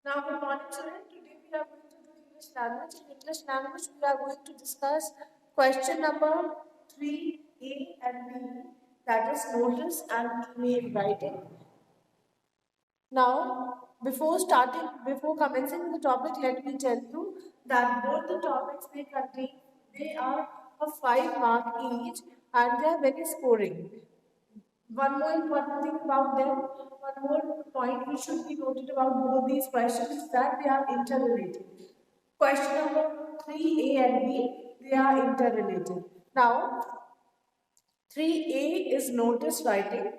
Now, good morning, children. Today we are going to do English language. In English language, we are going to discuss question number 3A and B, that is notice and email writing. Now, before commencing the topic, let me tell you that both the topics they are of 5 mark each, and they are very scoring. One more important thing about them, one more point which should be noted about both these questions is that they are interrelated. Question number 3A and B, they are interrelated. Now, 3A is notice writing.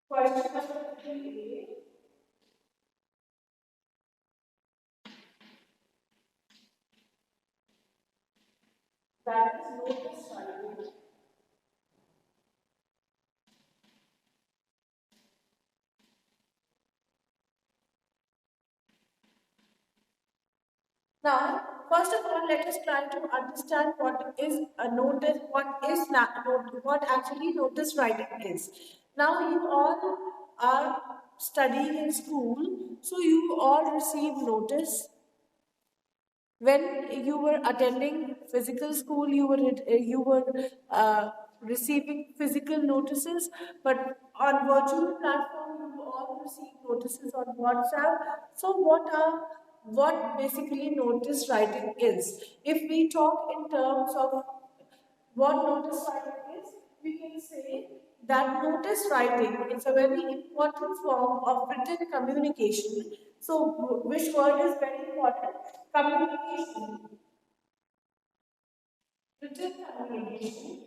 Question number 3A. That is notice writing. Now, first of all, let us try to understand what is a notice, what actually notice writing is. Now, you all are studying in school, so you all receive notice. When you were attending physical school, you were receiving physical notices, but on virtual platform, you all receive notices on WhatsApp. So, what basically notice writing is? If we talk in terms of what notice writing is, we can say that notice writing is a very important form of written communication. So, which word is very important? Communication. Written communication.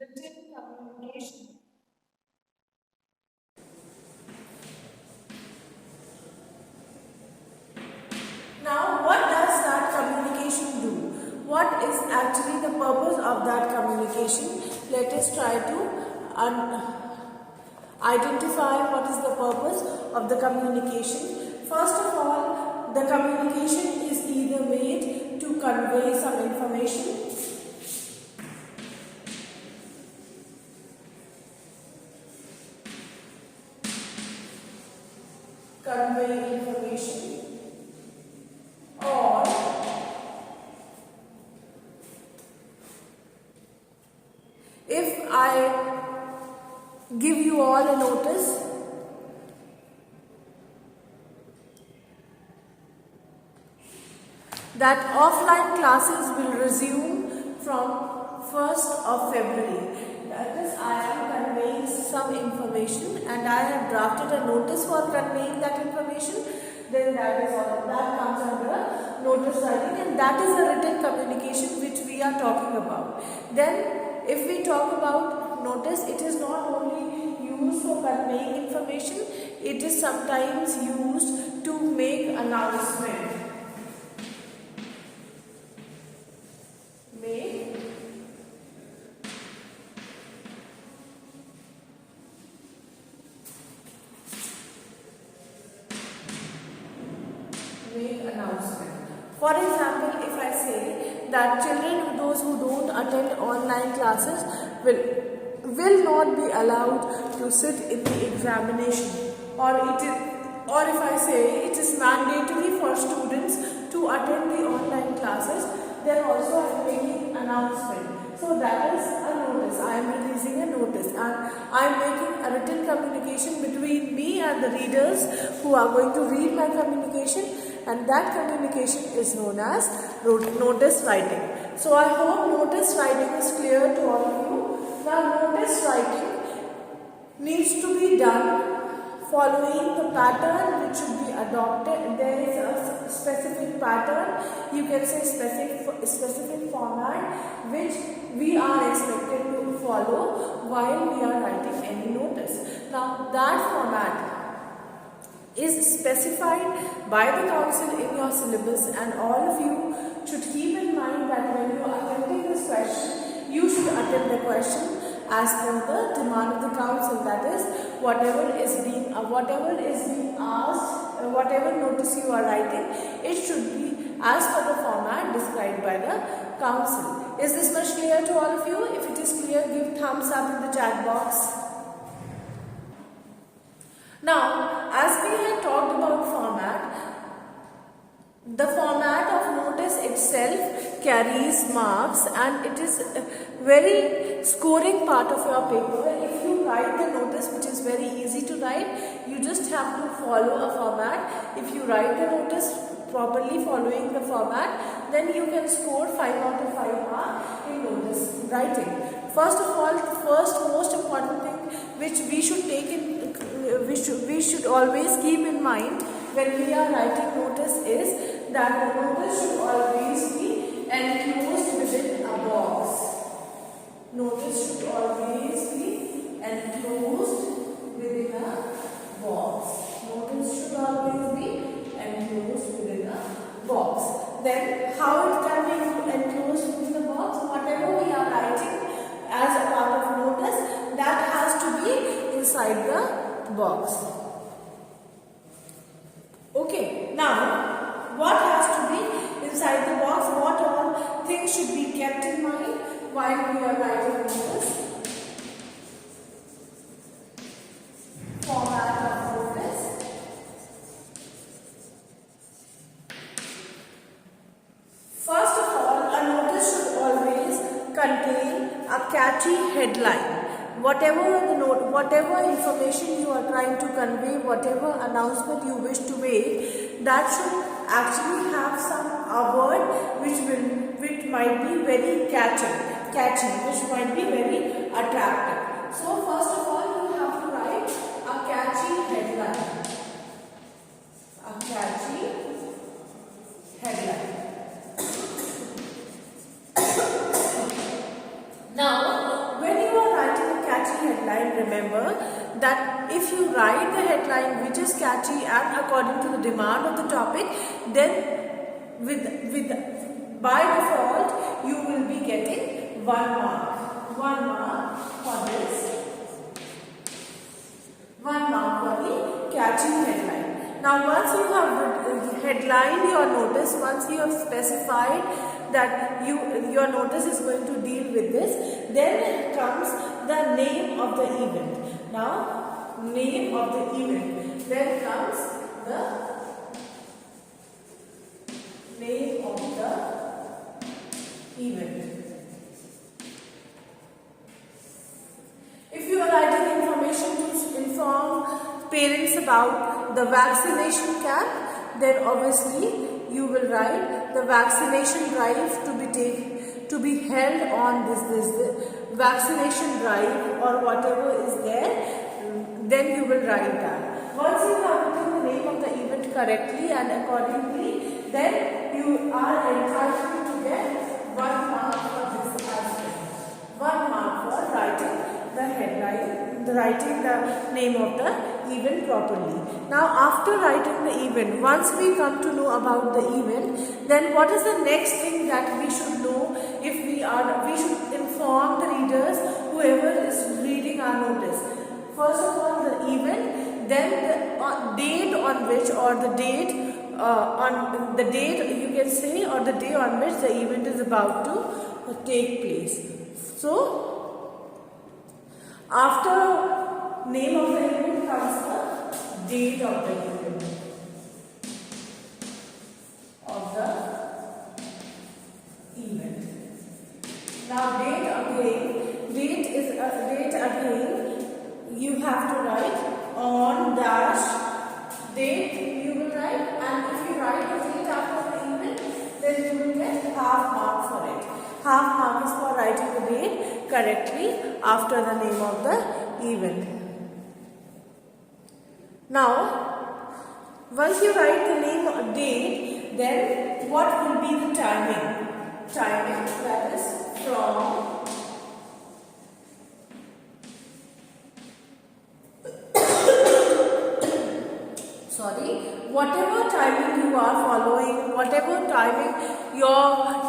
Written communication. Now, what does that communication do? What is actually the purpose of that communication? Let us try to identify what is the purpose of the communication. First of all, the communication is either made to convey some information, or if I give you all a notice that offline classes will resume from 1st of February. That is, I am conveying some information and I have drafted a notice for conveying that information. Then that comes under notice writing, and that is a written communication which we are talking about. Then if we talk about notice, it is not only used for conveying information, it is sometimes used to make announcement. Make announcement. For example, if I say that children, those who don't attend online classes will not be allowed to sit in the examination, or if I say it is mandatory for students to attend the online classes, then also I am making announcement. So that is a notice. I am releasing a notice, and I am making a written communication between me and the readers who are going to read my communication, and that communication is known as notice writing. So I hope notice writing is clear to all of you. Now, notice writing needs to be done following the pattern which should be adopted. There is a specific pattern, you can say specific format which we are expected to follow while we are writing any notice. Now, that format is specified by the council in your syllabus, and all of you should keep in mind that when you are attempting this question, you should attempt the question as per the demand of the council. That is, whatever is being asked, whatever notice you are writing, it should be as per the format described by the council. Is this much clear to all of you? If it is clear, give thumbs up in the chat box. The format of notice itself carries marks, and it is a very scoring part of your paper. If you write the notice, which is very easy to write, you just have to follow a format. If you write the notice properly following the format, then you can score 5 out of 5 marks in notice writing. First of all, the first most important thing which we should take in, we should always keep in mind when we are writing notice is that the notice should always be enclosed within a box. Notice should always be enclosed within a box. Notice should always be enclosed within a box. Then how it can be enclosed within the box? Whatever we are writing as a part of notice, that has to be inside the box. Okay, now what has to be inside the box? What all things should be kept in mind while we are writing notice? Format of notice. First of all, a notice should always contain a catchy headline. Whatever information you are trying to convey, whatever announcement you wish to make, that should actually have a word which might be very catchy, which might be very attractive. So first of all, you have to write a catchy headline. A catchy headline. Now, when you are writing a catchy headline, remember that if you write the headline which is catchy and according to the demand of the topic, then by default you will be getting 1 mark. 1 mark for this. 1 mark for the catchy headline. Now, once you have headlined your notice, once you have specified that your notice is going to deal with this, then comes the name of the event. Now, name of the event. Then comes the name of the event. If you are writing information to inform parents about the vaccination camp, then obviously you will write the vaccination drive to be held on this vaccination drive or whatever is there, then you will write that. Once you have written the name of the event correctly and accordingly, then you are entitled to get 1 mark for this aspect. 1 mark for writing the headline, writing the name of the event properly. Now, after writing the event, once we come to know about the event, then what is the next thing that we should know? We should inform the readers, whoever is reading our notice. First of all, the event, then the date on which, or the date on the date you can say, or the day on which the event is about to take place. So, after name of the event comes the date of the event. Now date again, you have to write on dash date you will write, and if you write the date after the event, then you will get half mark for it. Half mark is for writing the date correctly after the name of the event. Now, once you write the name or date, then what will be the timing? Timing, that is from whatever timing you are following, whatever timing your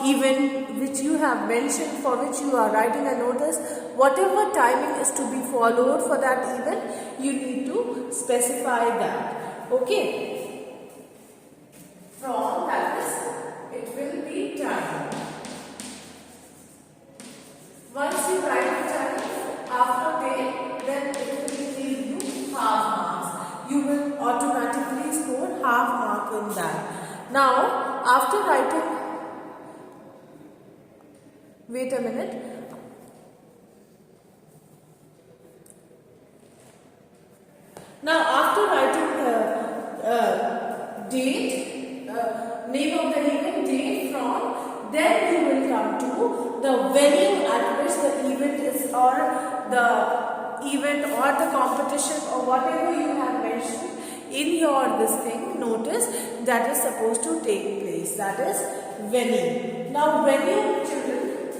event which you have mentioned, for which you are writing a notice, whatever timing is to be followed for that event, you need to specify that. Okay. From, that is, it will be time. Once you write the time after date, then it will give you half marks. You will automatically score half mark in that. Now, after writing, wait a minute. Now, after writing the date, name of the event, date from, then you will come to the venue at which the event is, or the event or the competition or whatever you have mentioned in your this thing, notice, that is supposed to take place. That is venue. Now, venue, children,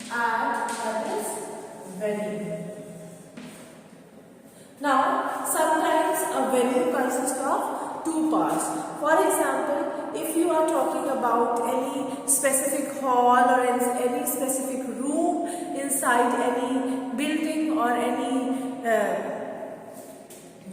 and that is venue. Now, sometimes a venue consists of two parts. For example, if you are talking about any specific hall or any specific room inside any building or any,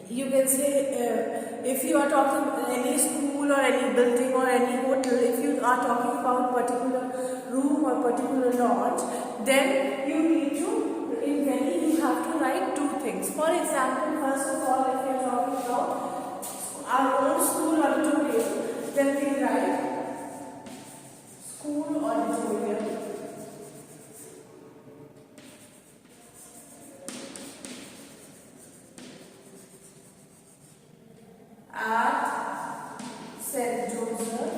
you can say, if you are talking any school or any building or any hotel, if you are talking about particular room or particular lodge, then you need to, in venue, you have to write two things. For example, first of all, if you are talking about our own school auditorium, then we write school auditorium. At St. Joseph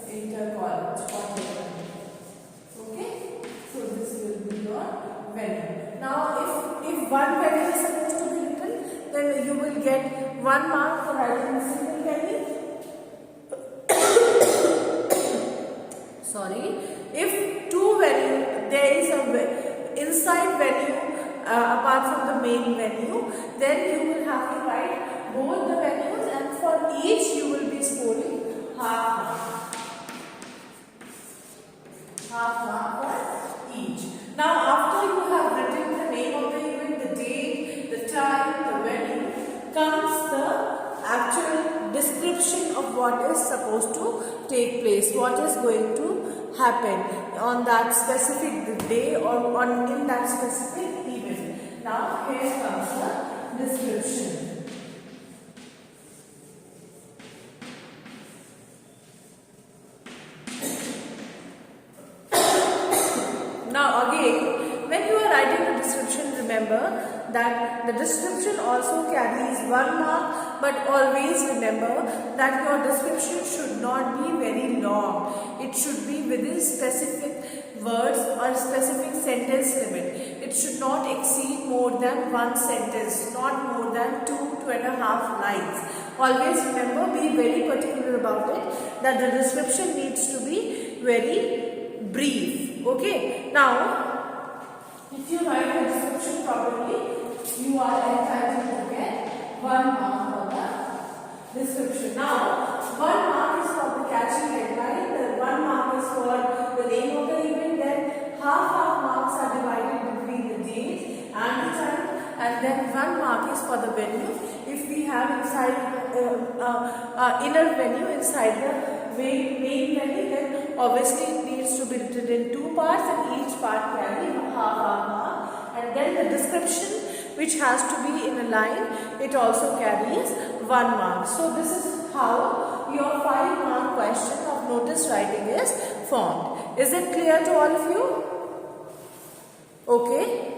Inter College, whatever. Okay? So this will be your venue. Now, if one venue is supposed to be written, then you will get 1 mark for writing a single venue. Sorry. If two venue, there is a inside venue apart from the main venue, then you will have to write both the venues, and for each you will be scoring half mark. Half mark for each. Now, after you have written the name of the event, the date, the time, the venue, comes the actual description of what is supposed to take place, what is going to happen on that specific day or in that specific event. Now, here comes the description. Now again, when you are writing the description, remember that the description also carries 1 mark, but always remember that your description should not be very long. It should be within specific words or specific sentence limit. It should not exceed more than 1 sentence, not more than 2.5 lines. Always remember, be very particular about it, that the description needs to be very brief. Okay. Now, if you write the description properly, you are entitled to get 1 mark for the description. Now, 1 mark is for the catchy headline, the 1 mark is for the name of the event, then half marks are divided between the date and the time, and then 1 mark is for the venue. If we have inside inner venue inside the main venue, then obviously it needs to be written in 2 parts, and each part carry half mark. And then the description, which has to be in a line, it also carries 1 mark. So this is how your 5 mark question of notice writing is formed. Is it clear to all of you? Okay.